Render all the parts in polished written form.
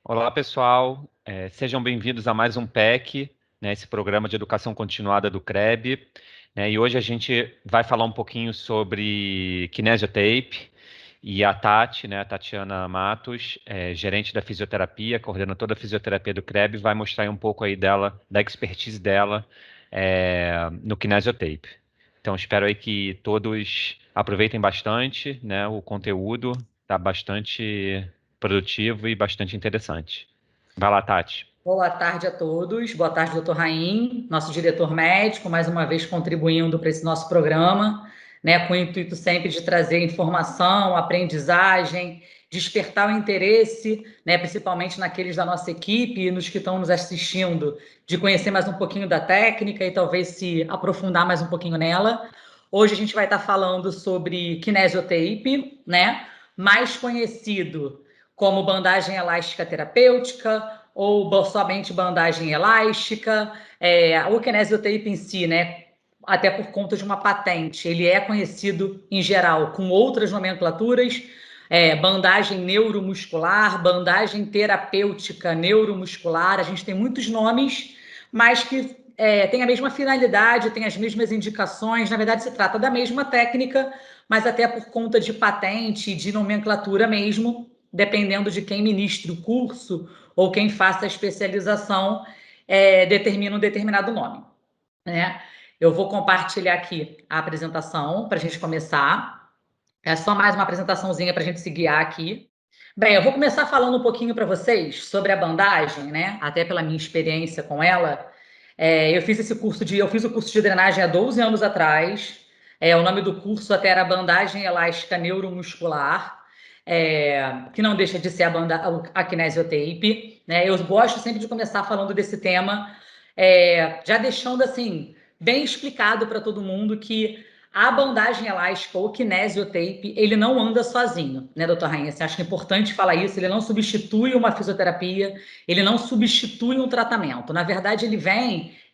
Olá, pessoal. Sejam bem-vindos a mais um PEC, né, esse programa de educação continuada do CREB. E hoje a gente vai falar um pouquinho sobre kinesiotape e a Tati, né, a Tatiana Matos, gerente da fisioterapia, coordena toda a fisioterapia do CREB, vai mostrar aí um pouco aí dela, da expertise dela no kinesiotape. Então, espero aí que todos aproveitem bastante, né, o conteúdo está bastante produtivo e bastante interessante. Vai lá, Tati. Boa tarde a todos. Boa tarde, doutor Raim, nosso diretor médico, mais uma vez contribuindo para esse nosso programa, né, com o intuito sempre de trazer informação, aprendizagem, despertar o interesse, né, principalmente naqueles da nossa equipe e nos que estão nos assistindo, de conhecer mais um pouquinho da técnica e talvez se aprofundar mais um pouquinho nela. Hoje a gente vai estar falando sobre kinesiotape, né, mais conhecido como bandagem elástica terapêutica, ou somente bandagem elástica. O kinesiotape em si, né, até por conta de uma patente, ele é conhecido em geral com outras nomenclaturas, bandagem neuromuscular, bandagem terapêutica neuromuscular, a gente tem muitos nomes, mas que tem a mesma finalidade, tem as mesmas indicações, na verdade se trata da mesma técnica, mas até por conta de patente, de nomenclatura mesmo, dependendo de quem ministre o curso ou quem faça a especialização, determina um determinado nome, né? Eu vou compartilhar aqui a apresentação para a gente começar. É só mais uma apresentaçãozinha para a gente se guiar aqui. Bem, eu vou começar falando um pouquinho para vocês sobre a bandagem, né? Até pela minha experiência com ela. Eu fiz o curso de drenagem há 12 anos atrás. O nome do curso até era bandagem elástica neuromuscular, que não deixa de ser a kinesiotape, né? Eu gosto sempre de começar falando desse tema, já deixando assim bem explicado para todo mundo que a bandagem elástica ou kinesiotape, ele não anda sozinho, né, doutor Rainha? Você acha importante falar isso? Ele não substitui uma fisioterapia, ele não substitui um tratamento. Na verdade,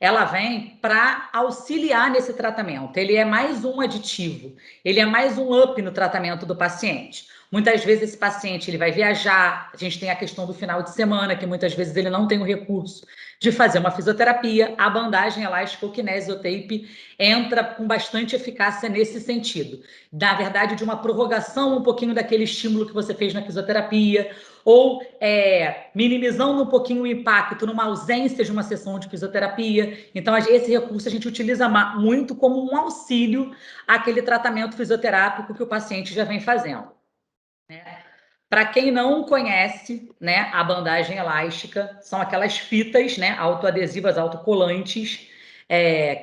ela vem para auxiliar nesse tratamento. Ele é mais um aditivo, ele é mais um up no tratamento do paciente. Muitas vezes esse paciente ele vai viajar, a gente tem a questão do final de semana, que muitas vezes ele não tem o recurso de fazer uma fisioterapia, a bandagem elástica ou kinesiotape entra com bastante eficácia nesse sentido. Na verdade, de uma prorrogação um pouquinho daquele estímulo que você fez na fisioterapia, ou minimizando um pouquinho o impacto numa ausência de uma sessão de fisioterapia. Então, esse recurso a gente utiliza muito como um auxílio àquele tratamento fisioterápico que o paciente já vem fazendo, né? Para quem não conhece, né, a bandagem elástica, são aquelas fitas, né, autoadesivas, autocolantes,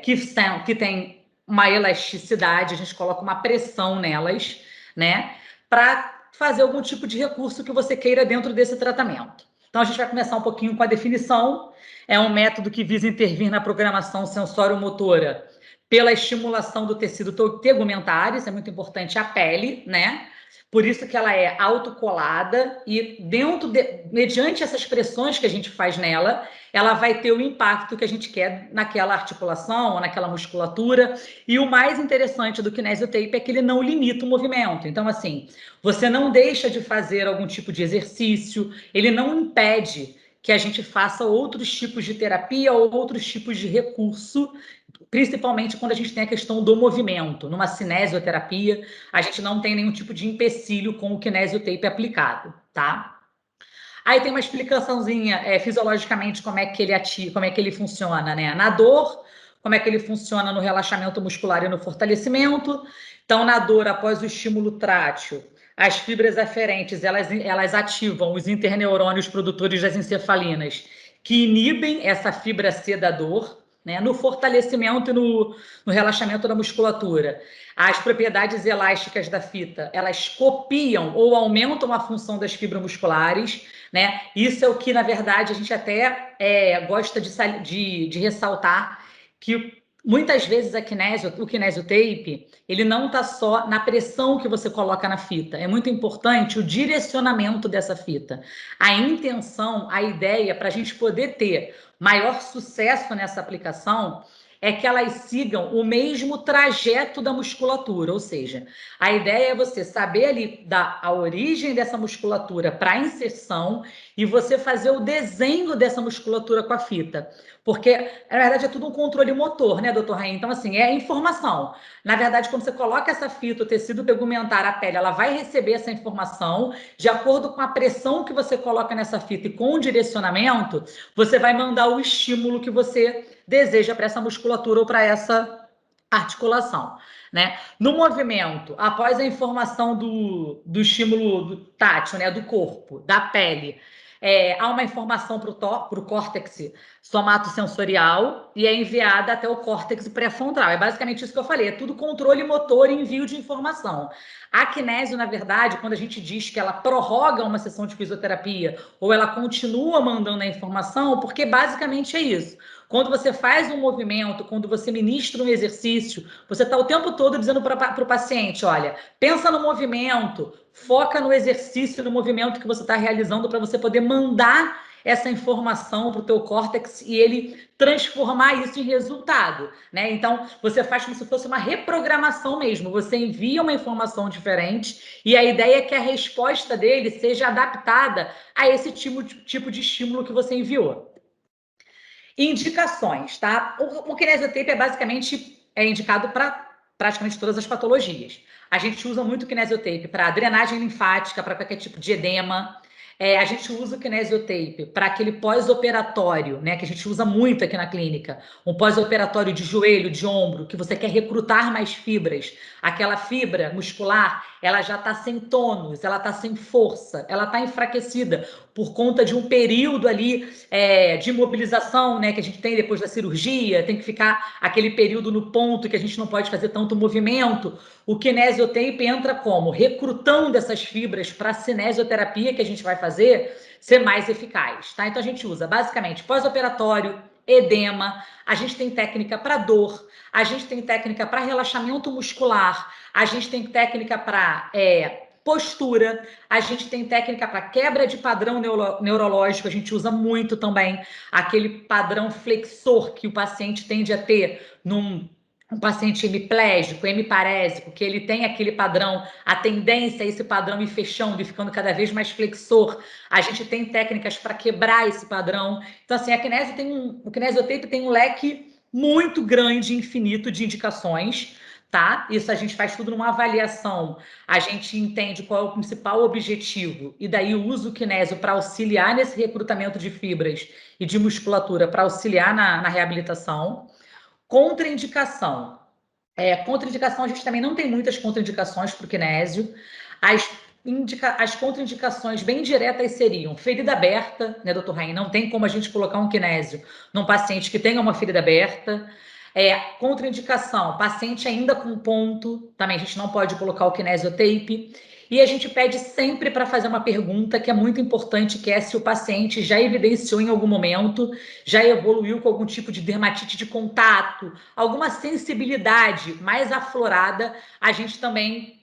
que tem uma elasticidade, a gente coloca uma pressão nelas, né, para fazer algum tipo de recurso que você queira dentro desse tratamento. Então, a gente vai começar um pouquinho com a definição. É um método que visa intervir na programação sensório-motora pela estimulação do tecido tegumentar, isso é muito importante, a pele, né? Por isso que ela é autocolada e mediante essas pressões que a gente faz nela, ela vai ter o impacto que a gente quer naquela articulação ou naquela musculatura. E o mais interessante do kinesiotape é que ele não limita o movimento. Então, assim, você não deixa de fazer algum tipo de exercício, ele não impede que a gente faça outros tipos de terapia ou outros tipos de recurso, principalmente quando a gente tem a questão do movimento. Numa cinesioterapia, a gente não tem nenhum tipo de empecilho com o kinesiotape aplicado, tá? Aí tem uma explicaçãozinha fisiologicamente como é que ele ativa, como é que ele funciona, né? Na dor, como é que ele funciona no relaxamento muscular e no fortalecimento. Então, na dor, após o estímulo trátil, as fibras aferentes, elas ativam os interneurônios produtores das encefalinas, que inibem essa fibra C da dor, né? No fortalecimento e no relaxamento da musculatura, as propriedades elásticas da fita, elas copiam ou aumentam a função das fibras musculares, né? Isso é o que, na verdade, a gente até gosta de ressaltar, que muitas vezes o kinesiotape, ele não está só na pressão que você coloca na fita. É muito importante o direcionamento dessa fita. A intenção, a ideia, para a gente poder ter maior sucesso nessa aplicação, é que elas sigam o mesmo trajeto da musculatura, ou seja, a ideia é você saber ali a origem dessa musculatura para a inserção e você fazer o desenho dessa musculatura com a fita. Porque, na verdade, é tudo um controle motor, né, doutor Rainha? Então, assim, é informação. Na verdade, quando você coloca essa fita, o tecido tegumentar, a pele, ela vai receber essa informação, de acordo com a pressão que você coloca nessa fita e com o direcionamento, você vai mandar o estímulo que você deseja para essa musculatura ou para essa articulação, né? No movimento, após a informação do estímulo do tátil, né, do corpo, da pele, há uma informação para o córtex somatosensorial e é enviada até o córtex pré-frontal. É basicamente isso que eu falei, é tudo controle motor e envio de informação. A kinésio, na verdade, quando a gente diz que ela prorroga uma sessão de fisioterapia ou ela continua mandando a informação, porque basicamente é isso. Quando você faz um movimento, quando você ministra um exercício, você está o tempo todo dizendo para o paciente, olha, pensa no movimento, foca no exercício, no movimento que você está realizando para você poder mandar essa informação para o teu córtex e ele transformar isso em resultado, né? Então, você faz como se fosse uma reprogramação mesmo. Você envia uma informação diferente e a ideia é que a resposta dele seja adaptada a esse tipo de estímulo que você enviou. Indicações, tá? O kinesiotape é indicado para praticamente todas as patologias. A gente usa muito o kinesiotape para drenagem linfática, para qualquer tipo de edema. A gente usa o kinesiotape para aquele pós-operatório, né? Que a gente usa muito aqui na clínica. Um pós-operatório de joelho, de ombro, que você quer recrutar mais fibras. Aquela fibra muscular, ela já está sem tônus, ela está sem força, ela está enfraquecida por conta de um período ali de imobilização, né, que a gente tem depois da cirurgia, tem que ficar aquele período no ponto que a gente não pode fazer tanto movimento. O kinesiotape entra como? Recrutando essas fibras para a cinesioterapia que a gente vai fazer ser mais eficaz, tá? Então a gente usa basicamente pós-operatório, edema, a gente tem técnica para dor, a gente tem técnica para relaxamento muscular, a gente tem técnica para postura, a gente tem técnica para quebra de padrão neurológico, a gente usa muito também aquele padrão flexor que o paciente tende a ter um paciente hemiplégico, hemiparésico, que ele tem aquele padrão, a tendência a esse padrão ir fechando e ficando cada vez mais flexor. A gente tem técnicas para quebrar esse padrão. Então, assim, o kinesiotape tem um leque muito grande, infinito de indicações, tá? Isso a gente faz tudo numa avaliação. A gente entende qual é o principal objetivo e daí usa o kinésio para auxiliar nesse recrutamento de fibras e de musculatura para auxiliar na reabilitação. Contraindicação. Contraindicação, a gente também não tem muitas contraindicações para o kinésio. As contraindicações bem diretas seriam ferida aberta, né, doutor Rainha? Não tem como a gente colocar um kinésio num paciente que tenha uma ferida aberta. Contraindicação, paciente ainda com ponto, também a gente não pode colocar o kinesiotape. E a gente pede sempre para fazer uma pergunta que é muito importante, que é se o paciente já evidenciou em algum momento, já evoluiu com algum tipo de dermatite de contato, alguma sensibilidade mais aflorada, a gente também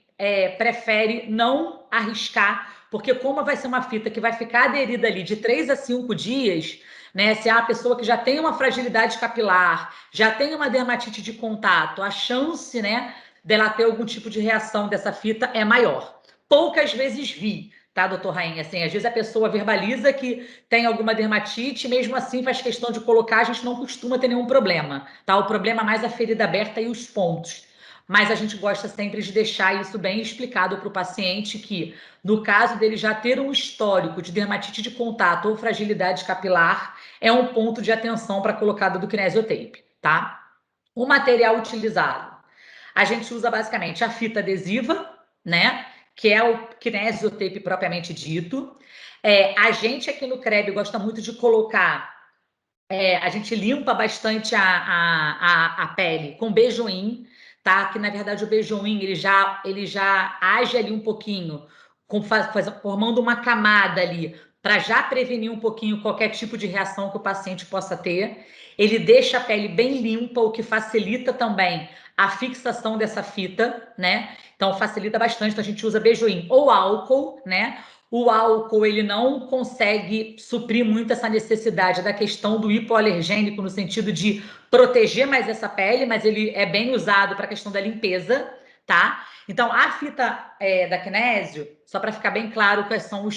prefere não arriscar, porque como vai ser uma fita que vai ficar aderida ali de 3 a 5 dias, né? Se é uma pessoa que já tem uma fragilidade capilar, já tem uma dermatite de contato, a chance, né, dela ter algum tipo de reação dessa fita é maior. Poucas vezes vi, tá, doutor Rainha? Assim, às vezes a pessoa verbaliza que tem alguma dermatite, mesmo assim faz questão de colocar, a gente não costuma ter nenhum problema, tá? O problema é mais a ferida aberta e os pontos. Mas a gente gosta sempre de deixar isso bem explicado para o paciente que, no caso dele já ter um histórico de dermatite de contato ou fragilidade capilar, é um ponto de atenção para a colocada do kinesiotape, tá? O material utilizado. A gente usa basicamente a fita adesiva, né? Que é o kinesiotape propriamente dito. A gente aqui no CREB gosta muito de colocar. A gente limpa bastante a pele com Bejoin, tá? Que na verdade o Bejoin ele já age ali um pouquinho, formando uma camada ali para já prevenir um pouquinho qualquer tipo de reação que o paciente possa ter. Ele deixa a pele bem limpa, o que facilita também a fixação dessa fita, né? Então facilita bastante. Então a gente usa Bejoin ou álcool, né? O álcool, ele não consegue suprir muito essa necessidade da questão do hipoalergênico, no sentido de proteger mais essa pele, mas ele é bem usado para a questão da limpeza, tá? Então, a fita da Kinésio, só para ficar bem claro quais são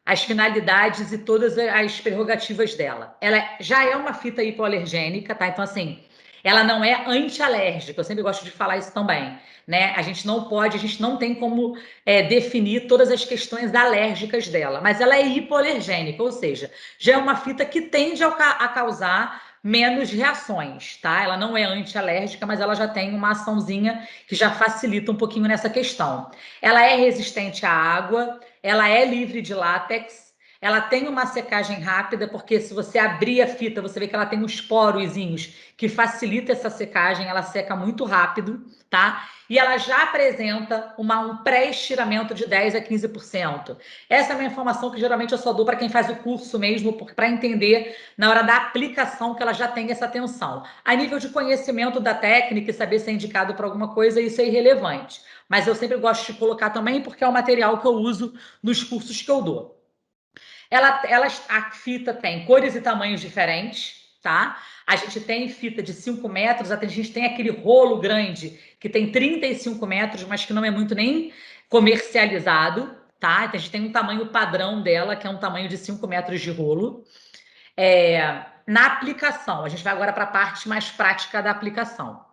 as finalidades e todas as prerrogativas dela. Ela já é uma fita hipoalergênica, tá? Então, assim, ela não é antialérgica, eu sempre gosto de falar isso também, né? A gente não tem como definir todas as questões alérgicas dela, mas ela é hipoalergênica, ou seja, já é uma fita que tende a causar menos reações, tá? Ela não é antialérgica, mas ela já tem uma açãozinha que já facilita um pouquinho nessa questão. Ela é resistente à água, ela é livre de látex, ela tem uma secagem rápida, porque se você abrir a fita, você vê que ela tem uns porozinhos que facilita essa secagem, ela seca muito rápido, tá? E ela já apresenta um pré-estiramento de 10 a 15%. Essa é uma informação que geralmente eu só dou para quem faz o curso mesmo, para entender na hora da aplicação que ela já tem essa tensão. A nível de conhecimento da técnica e saber se é indicado para alguma coisa, isso é irrelevante. Mas eu sempre gosto de colocar também, porque é o material que eu uso nos cursos que eu dou. A fita tem cores e tamanhos diferentes, tá? A gente tem fita de 5 metros, a gente tem aquele rolo grande que tem 35 metros, mas que não é muito nem comercializado, tá? Então, a gente tem um tamanho padrão dela, que é um tamanho de 5 metros de rolo. Na aplicação, a gente vai agora para a parte mais prática da aplicação.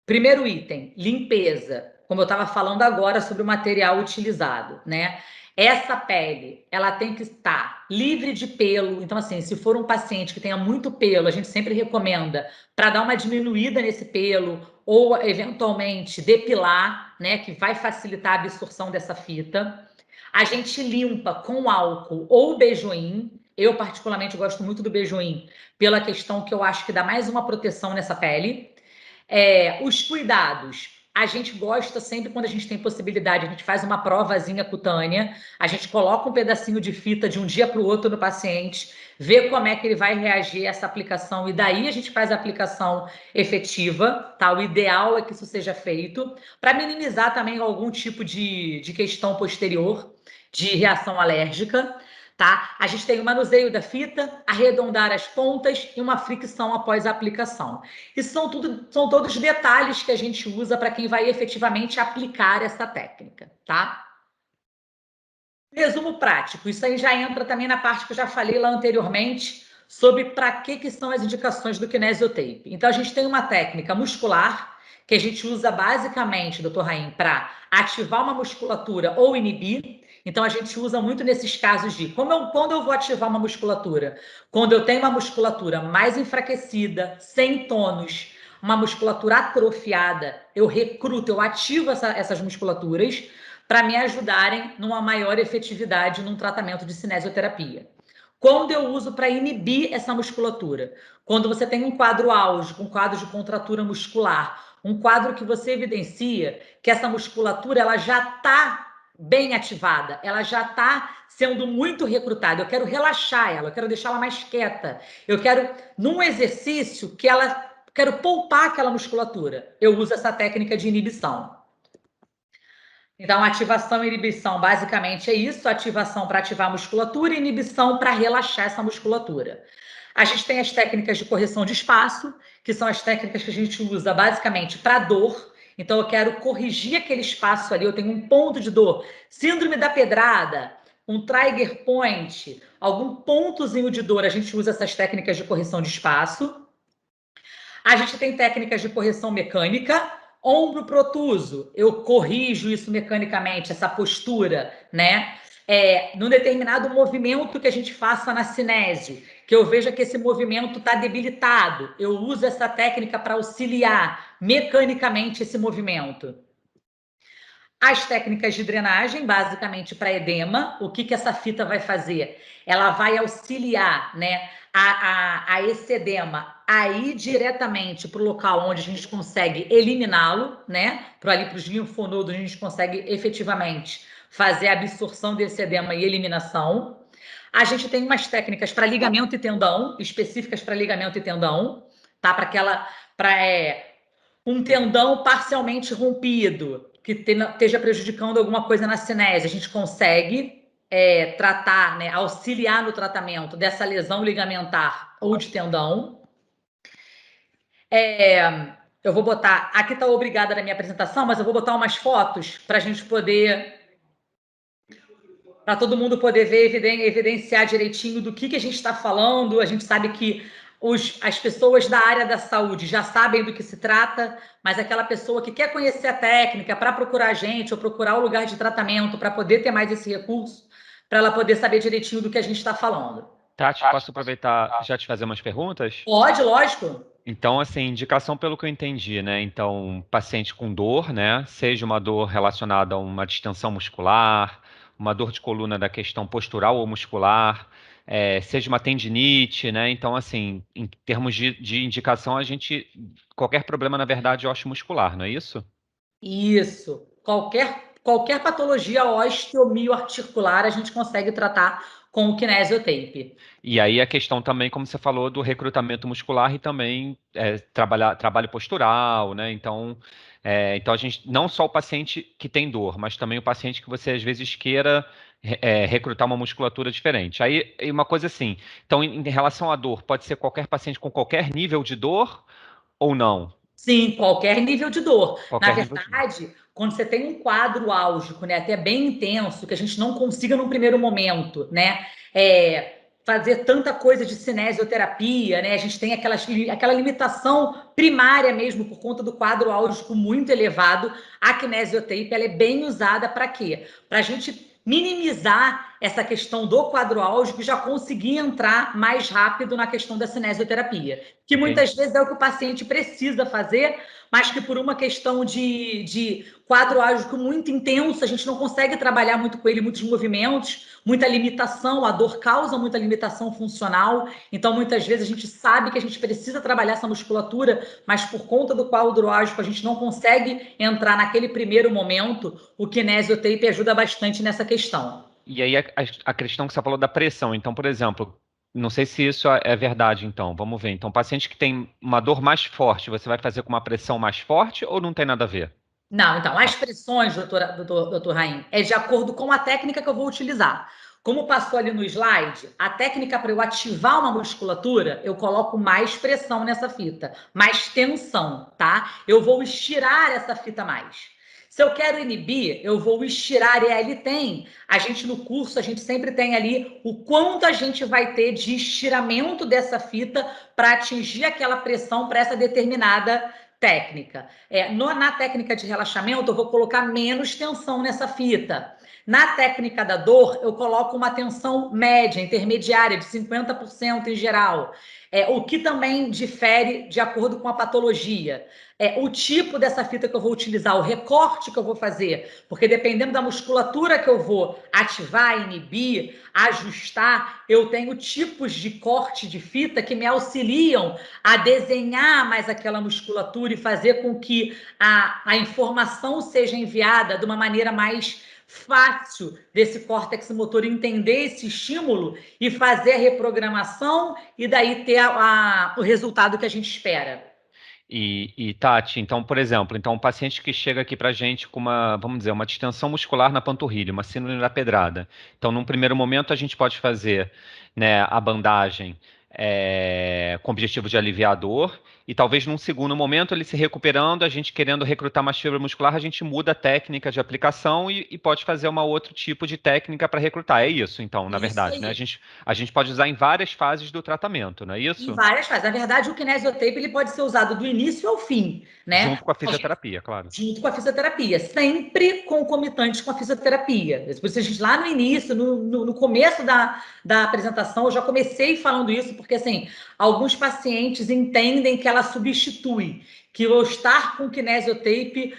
Primeiro item, limpeza. Como eu estava falando agora sobre o material utilizado, né? Essa pele, ela tem que estar livre de pelo. Então, assim, se for um paciente que tenha muito pelo, a gente sempre recomenda para dar uma diminuída nesse pelo ou, eventualmente, depilar, né? Que vai facilitar a absorção dessa fita. A gente limpa com álcool ou beijoim. Eu, particularmente, gosto muito do beijoim pela questão que eu acho que dá mais uma proteção nessa pele. Os cuidados. A gente gosta sempre, quando a gente tem possibilidade, a gente faz uma provazinha cutânea, a gente coloca um pedacinho de fita de um dia para o outro no paciente, vê como é que ele vai reagir a essa aplicação, e daí a gente faz a aplicação efetiva, tá? O ideal é que isso seja feito, para minimizar também algum tipo de questão posterior de reação alérgica. Tá? A gente tem o manuseio da fita, arredondar as pontas e uma fricção após a aplicação. Isso são todos detalhes que a gente usa para quem vai efetivamente aplicar essa técnica, tá? Resumo prático, isso aí já entra também na parte que eu já falei lá anteriormente sobre para que são as indicações do kinesiotape. Então, a gente tem uma técnica muscular que a gente usa basicamente, doutor Raim, para ativar uma musculatura ou inibir. Então, a gente usa muito nesses casos de quando eu vou ativar uma musculatura, quando eu tenho uma musculatura mais enfraquecida, sem tônus, uma musculatura atrofiada, eu ativo essas musculaturas para me ajudarem numa maior efetividade num tratamento de cinesioterapia. Quando eu uso para inibir essa musculatura, quando você tem um quadro álgico, um quadro de contratura muscular, um quadro que você evidencia que essa musculatura ela já está bem ativada, ela já está sendo muito recrutada, eu quero relaxar ela, eu quero deixar ela mais quieta, eu quero, num exercício, quero poupar aquela musculatura, eu uso essa técnica de inibição. Então, ativação e inibição, basicamente é isso, ativação para ativar a musculatura e inibição para relaxar essa musculatura. A gente tem as técnicas de correção de espaço, que são as técnicas que a gente usa basicamente para dor. Então, eu quero corrigir aquele espaço ali, eu tenho um ponto de dor, síndrome da pedrada, um trigger point, algum pontozinho de dor, a gente usa essas técnicas de correção de espaço. A gente tem técnicas de correção mecânica, ombro protuso, eu corrijo isso mecanicamente, essa postura, né? Num determinado movimento que a gente faça na cinese, que eu veja que esse movimento está debilitado, eu uso essa técnica para auxiliar mecanicamente esse movimento. As técnicas de drenagem, basicamente para edema, o que essa fita vai fazer? Ela vai auxiliar, né, a esse edema a ir diretamente para o local onde a gente consegue eliminá-lo, né, para os linfonodos, a gente consegue efetivamente fazer a absorção desse edema e eliminação. A gente tem umas técnicas para ligamento e tendão, específicas para ligamento e tendão, tá? Um tendão parcialmente rompido, que esteja prejudicando alguma coisa na cinese, a gente consegue tratar, né, auxiliar no tratamento dessa lesão ligamentar ou de tendão. Eu vou botar, aqui está obrigada na minha apresentação, mas eu vou botar umas fotos para a gente poder, para todo mundo poder ver, evidenciar direitinho do que a gente está falando. A gente sabe que as pessoas da área da saúde já sabem do que se trata, mas aquela pessoa que quer conhecer a técnica para procurar a gente ou procurar o lugar de tratamento para poder ter mais esse recurso, para ela poder saber direitinho do que a gente está falando. Tati, posso aproveitar já te fazer umas perguntas? Pode, lógico. Então, assim, indicação pelo que eu entendi, né? Então, paciente com dor, né? Seja uma dor relacionada a uma distensão muscular, uma dor de coluna da questão postural ou muscular, seja uma tendinite, né? Então, assim, em termos de indicação, qualquer problema, na verdade, é osteomuscular, não é isso? Isso. Qualquer patologia osteomioarticular a gente consegue tratar com o kinesiotape. E aí a questão também, como você falou, do recrutamento muscular e também trabalho postural, né? Então a gente, não só o paciente que tem dor, mas também o paciente que você às vezes queira recrutar uma musculatura diferente. Aí, e uma coisa assim, então em relação à dor, pode ser qualquer paciente com qualquer nível de dor ou não? Sim, qualquer nível de dor. Na Qualquer nível de dor. verdade, quando você tem um quadro álgico, né, até bem intenso, que a gente não consiga num primeiro momento, né, fazer tanta coisa de cinesioterapia, né, a gente tem aquela limitação primária mesmo por conta do quadro álgico muito elevado. A kinesiotape, ela é bem usada para quê? Para a gente minimizar essa questão do quadro álgico e já conseguir entrar mais rápido na questão da cinesioterapia, que muitas vezes é o que o paciente precisa fazer, mas que por uma questão de quadro álgico muito intenso, a gente não consegue trabalhar muito com ele, muitos movimentos, muita limitação, a dor causa muita limitação funcional, então muitas vezes a gente sabe que a gente precisa trabalhar essa musculatura, mas por conta do quadro álgico a gente não consegue entrar naquele primeiro momento. O kinesiotape ajuda bastante nessa questão. E aí a questão que você falou da pressão. Então, por exemplo, não sei se isso é verdade, então. Vamos ver. Então, paciente que tem uma dor mais forte, você vai fazer com uma pressão mais forte ou não tem nada a ver? Não, então, as pressões, doutor Raim, é de acordo com a técnica que eu vou utilizar. Como passou ali no slide, a técnica para eu ativar uma musculatura, eu coloco mais pressão nessa fita, mais tensão, tá? Eu vou estirar essa fita mais. Se eu quero inibir, eu vou estirar, e ali tem, a gente no curso, a gente sempre tem ali o quanto a gente vai ter de estiramento dessa fita para atingir aquela pressão para essa determinada técnica. Na técnica de relaxamento, eu vou colocar menos tensão nessa fita. Na técnica da dor, eu coloco uma tensão média, intermediária, de 50% em geral. O que também difere de acordo com a patologia. O tipo dessa fita que eu vou utilizar, o recorte que eu vou fazer, porque dependendo da musculatura que eu vou ativar, inibir, ajustar, eu tenho tipos de corte de fita que me auxiliam a desenhar mais aquela musculatura e fazer com que a informação seja enviada de uma maneira mais fácil desse córtex motor entender esse estímulo e fazer a reprogramação e daí ter o resultado que a gente espera. Tati, então, por exemplo, então um paciente que chega aqui para a gente com uma, vamos dizer, uma distensão muscular na panturrilha, uma síndrome da pedrada. Então, num primeiro momento, a gente pode fazer, né, a bandagem com o objetivo de aliviar a dor, e talvez num segundo momento, ele se recuperando, a gente querendo recrutar mais fibra muscular, a gente muda a técnica de aplicação e pode fazer uma outro tipo de técnica para recrutar. É isso, então, na Isso verdade, né? aí. A gente pode usar em várias fases do tratamento, não é Em isso? várias fases. Na verdade, o kinesiotape ele pode ser usado do início ao fim, né? Junto com a fisioterapia, claro. Junto com a fisioterapia, sempre concomitante com a fisioterapia. Por isso, a gente, lá no início, no começo da apresentação, eu já comecei falando isso, porque assim, alguns pacientes entendem que ela substitui, que eu estar com kinesiotape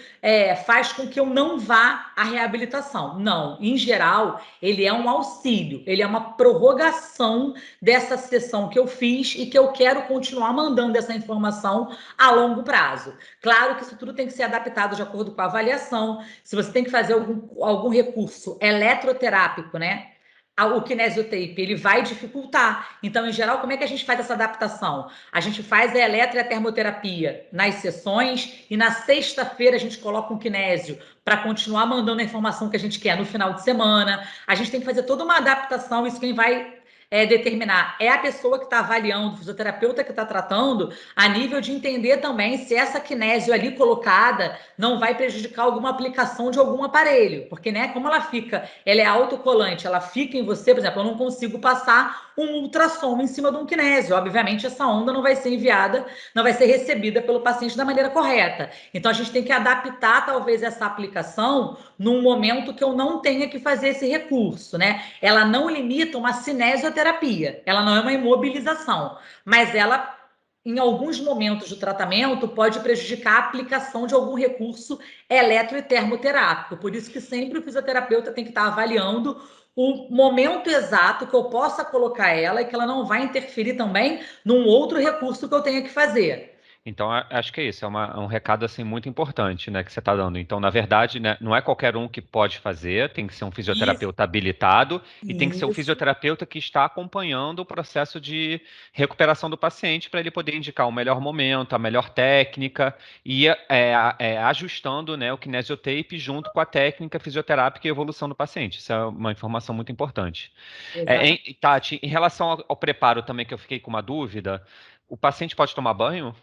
faz com que eu não vá à reabilitação. Não, em geral, ele é um auxílio, ele é uma prorrogação dessa sessão que eu fiz e que eu quero continuar mandando essa informação a longo prazo. Claro que isso tudo tem que ser adaptado de acordo com a avaliação. Se você tem que fazer algum recurso eletroterápico, né? o kinesiotape, ele vai dificultar. Então, em geral, como é que a gente faz essa adaptação? A gente faz a eletro e a termoterapia nas sessões e na sexta-feira a gente coloca um kinésio para continuar mandando a informação que a gente quer no final de semana. A gente tem que fazer toda uma adaptação, isso quem vai determinar é a pessoa que está avaliando, o fisioterapeuta que está tratando, a nível de entender também se essa kinésio ali colocada não vai prejudicar alguma aplicação de algum aparelho, porque, né, como ela é autocolante, ela fica em você, por exemplo, eu não consigo passar um ultrassom em cima de um kinésio, obviamente essa onda não vai ser enviada, não vai ser recebida pelo paciente da maneira correta. Então a gente tem que adaptar talvez essa aplicação num momento que eu não tenha que fazer esse recurso, né? Ela não limita uma cinesioterapia, ela não é uma imobilização, mas ela em alguns momentos do tratamento, pode prejudicar a aplicação de algum recurso eletro e termoterápico. Por isso que sempre o fisioterapeuta tem que estar avaliando o momento exato que eu possa colocar ela e que ela não vai interferir também num outro recurso que eu tenha que fazer. Então, acho que é isso, um recado assim muito importante, né, que você está dando. Então, na verdade, né, não é qualquer um que pode fazer, tem que ser um Isso, fisioterapeuta habilitado e tem que ser um isso. fisioterapeuta que está acompanhando o processo de recuperação do paciente para ele poder indicar o melhor momento, a melhor técnica e ajustando, né, o kinesiotape junto com a técnica fisioterápica e evolução do paciente. Isso é uma informação muito importante. Exatamente. Tati, em relação ao preparo também, que eu fiquei com uma dúvida, o paciente pode tomar banho?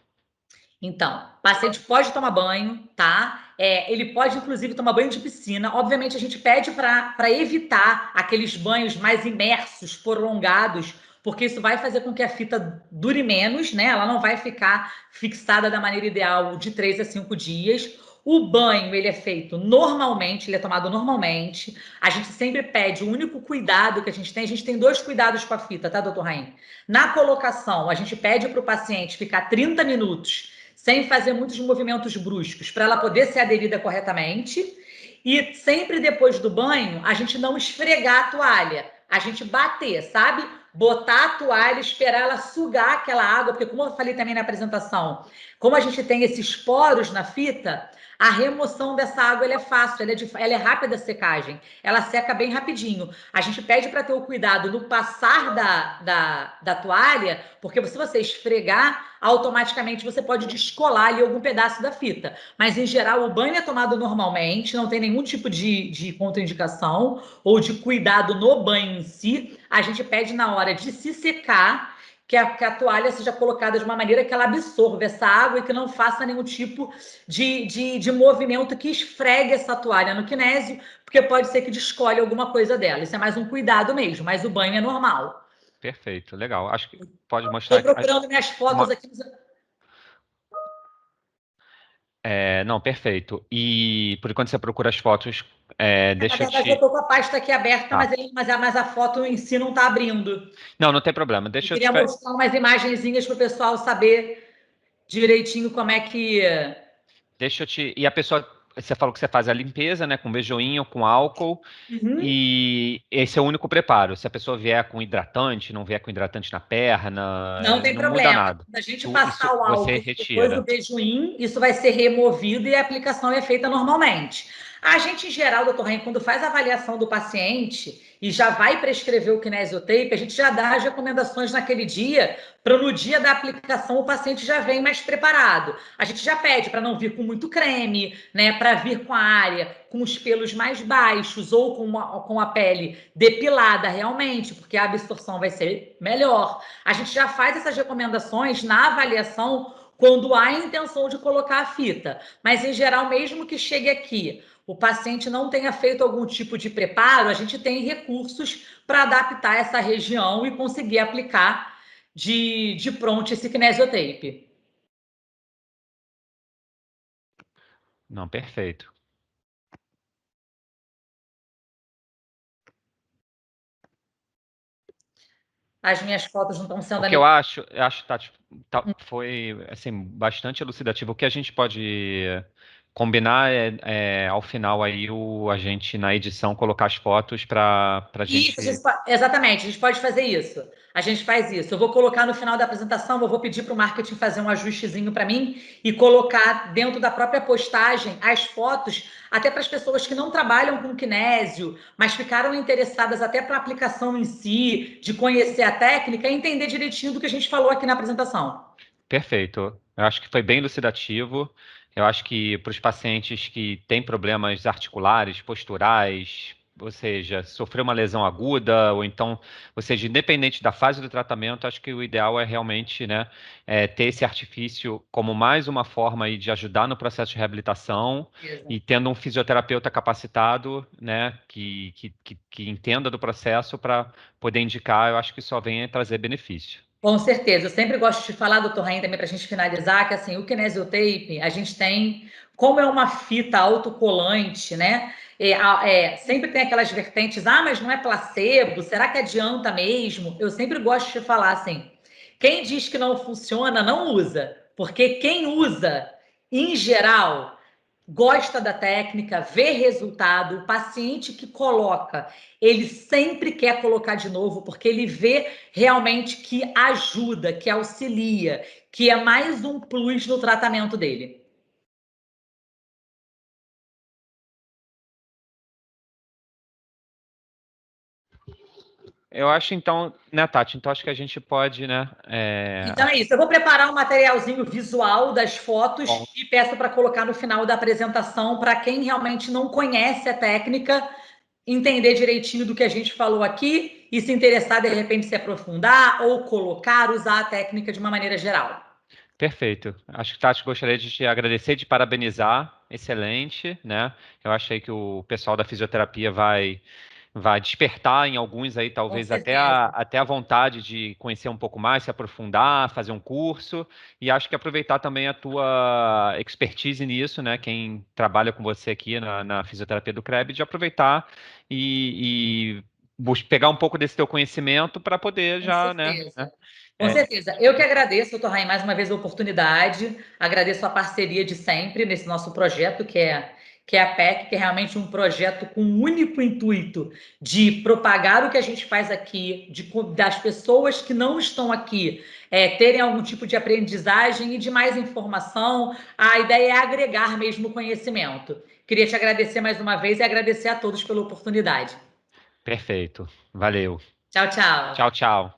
Então, o paciente pode tomar banho, tá? Ele pode, inclusive, tomar banho de piscina. Obviamente, a gente pede para evitar aqueles banhos mais imersos, prolongados, porque isso vai fazer com que a fita dure menos, né? Ela não vai ficar fixada da maneira ideal de 3 a 5 dias. O banho, ele é feito normalmente, ele é tomado normalmente. A gente sempre pede, o único cuidado que a gente tem dois cuidados com a fita, tá, doutor Raim? Na colocação, a gente pede para o paciente ficar 30 minutos sem fazer muitos movimentos bruscos, para ela poder ser aderida corretamente. E sempre depois do banho, a gente não esfregar a toalha, a gente bater, sabe? Botar a toalha, esperar ela sugar aquela água, porque como eu falei também na apresentação, como a gente tem esses poros na fita, a remoção dessa água é fácil, ela é rápida a secagem, ela seca bem rapidinho. A gente pede para ter o cuidado no passar da toalha, porque se você esfregar, automaticamente você pode descolar ali algum pedaço da fita. Mas, em geral, o banho é tomado normalmente, não tem nenhum tipo de contraindicação ou de cuidado no banho em si. A gente pede na hora de se secar que a toalha seja colocada de uma maneira que ela absorva essa água e que não faça nenhum tipo de movimento que esfregue essa toalha no kinésio, porque pode ser que descolhe alguma coisa dela. Isso é mais um cuidado mesmo, mas o banho é normal. Perfeito, legal. Acho que pode Estou mostrar procurando minhas fotos uma. aqui. Não, perfeito. E por enquanto você procura as fotos, Na deixa eu verdade, eu te. estou com a pasta aqui aberta, Tá. mas a foto em si não está abrindo. Não, não tem problema. Eu Deixa eu te. queria mostrar umas imagenzinhas para o pessoal saber direitinho como é que. Deixa eu te. E a pessoa. Você falou que você faz a limpeza, né? Com bejoinho, com álcool. Uhum. E esse é o único preparo. Se a pessoa vier com hidratante, não vier com hidratante na Não perna, tem não muda problema. nada. Quando a gente Isso passar o você álcool, depois o retira. bejuim, isso vai ser removido e a aplicação é feita normalmente. A gente, em geral, doutor Raim, quando faz a avaliação do paciente e já vai prescrever o kinesiotape, a gente já dá as recomendações naquele dia, para no dia da aplicação o paciente já vem mais preparado. A gente já pede para não vir com muito creme, né? Para vir com a área com os pelos mais baixos ou com a pele depilada realmente, porque a absorção vai ser melhor. A gente já faz essas recomendações na avaliação quando há a intenção de colocar a fita. Mas, em geral, mesmo que chegue aqui, o paciente não tenha feito algum tipo de preparo, a gente tem recursos para adaptar essa região e conseguir aplicar de pronto esse kinesiotape. Não, perfeito. As minhas fotos não estão O sendo que eu acho, Tati, Uhum. foi assim, bastante elucidativo. O que a gente pode combinar ao final aí a gente na edição colocar as fotos para a Isso, gente. exatamente, a gente pode fazer isso. A gente faz isso. Eu vou colocar no final da apresentação, eu vou pedir para o marketing fazer um ajustezinho para mim e colocar dentro da própria postagem as fotos, até para as pessoas que não trabalham com kinésio, mas ficaram interessadas até para a aplicação em si, de conhecer a técnica e entender direitinho do que a gente falou aqui na apresentação. Perfeito. Eu acho que foi bem elucidativo. Eu acho que para os pacientes que têm problemas articulares, posturais, ou seja, sofreu uma lesão aguda, ou seja, independente da fase do tratamento, acho que o ideal é realmente, né, ter esse artifício como mais uma forma aí de ajudar no processo de reabilitação e Beleza. tendo um fisioterapeuta capacitado, né, que entenda do processo para poder indicar, eu acho que só vem a trazer benefício. Com certeza. Eu sempre gosto de falar, doutor Rainha, também para a gente finalizar, que assim, o kinesiotape, a gente tem, como é uma fita autocolante, né? Sempre tem aquelas vertentes, mas não é placebo, será que adianta mesmo? Eu sempre gosto de falar assim, quem diz que não funciona, não usa. Porque quem usa, em geral, gosta da técnica, vê resultado, o paciente que coloca, ele sempre quer colocar de novo, porque ele vê realmente que ajuda, que auxilia, que é mais um plus no tratamento dele. Eu acho então, né, Tati? Então acho que a gente pode, né? Então é isso. Eu vou preparar um materialzinho visual das Bom, fotos e peço para colocar no final da apresentação para quem realmente não conhece a técnica entender direitinho do que a gente falou aqui e se interessar de repente se aprofundar ou colocar, usar a técnica de uma maneira geral. perfeito. Acho que, Tati, gostaria de te agradecer, de parabenizar. Excelente, né? Eu achei que o pessoal da fisioterapia vai despertar em alguns aí, Com talvez certeza. até a vontade de conhecer um pouco mais, se aprofundar, fazer um curso. E acho que aproveitar também a tua expertise nisso, né? Quem trabalha com você aqui na fisioterapia do CREB, de aproveitar e pegar um pouco desse teu conhecimento para poder Com já, né? certeza. Com É, certeza. Eu que agradeço, doutor Raim, mais uma vez a oportunidade. Agradeço a parceria de sempre nesse nosso projeto, que é a PEC, que é realmente um projeto com o único intuito de propagar o que a gente faz aqui, das pessoas que não estão aqui terem algum tipo de aprendizagem e de mais informação. A ideia é agregar mesmo conhecimento. Queria te agradecer mais uma vez e agradecer a todos pela oportunidade. perfeito. Valeu. Tchau, tchau. Tchau, tchau.